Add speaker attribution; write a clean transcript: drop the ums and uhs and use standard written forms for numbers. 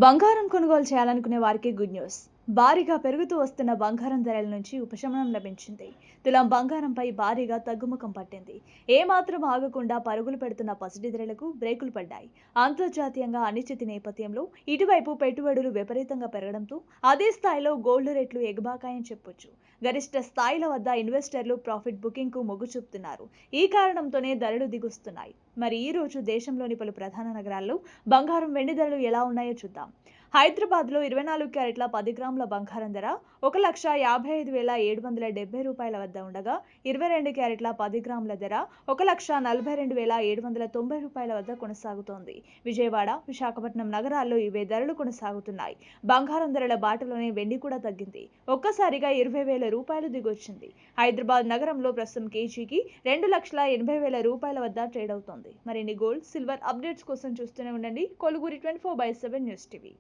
Speaker 1: బంగారం కొనుగోలు చేయాలనుకునే వారికి గుడ్ న్యూస్. భారీగా పెరుగుతూ వస్తున్న బంగారం ధరల నుంచి ఉపశమనం లభించింది. తులం బంగారంపై భారీగా తగ్గుముఖం పట్టింది. ఏమాత్రం ఆగకుండా పరుగులు పెడుతున్న పసిడి ధరలకు బ్రేకులు పడ్డాయి. అంతర్జాతీయంగా అనిశ్చితి నేపథ్యంలో ఇటువైపు పెట్టుబడులు విపరీతంగా పెరగడంతో అదే స్థాయిలో గోల్డ్ రేట్లు ఎగబాకాయని చెప్పొచ్చు. గరిష్ట స్థాయిల వద్ద ఇన్వెస్టర్లు ప్రాఫిట్ బుకింగ్ కు మొగ్గు చూపుతున్నారు. ఈ కారణంతోనే ధరలు దిగుస్తున్నాయి. మరి ఈ రోజు దేశంలోని పలు ప్రధాన నగరాల్లో బంగారం వెండి ధరలు ఎలా ఉన్నాయో చూద్దాం. హైదరాబాద్ లో 24 క్యారెట్ల 10 గ్రాముల బంగారం ధర 1,55,770 రూపాయల వద్ద ఉండగా 22 క్యారెట్ల 10 గ్రాముల ధర 1,42,790 రూపాయల వద్ద కొనసాగుతోంది. విజయవాడ, విశాఖపట్నం నగరాల్లో ఇవే ధరలు కొనసాగుతున్నాయి. బంగారం ధరల బాటలోనే వెండి కూడా తగ్గింది. ఒక్కసారిగా 20,000 రూపాయలు దిగొచ్చింది. హైదరాబాద్ నగరంలో ప్రస్తుతం కేజీకి 2,80,000 రూపాయల వద్ద ట్రేడ్ అవుతోంది. మరిన్ని గోల్డ్, సిల్వర్ అప్డేట్స్ కోసం చూస్తూనే ఉండండి కొలుగురి 24/7 న్యూస్ టీవీ.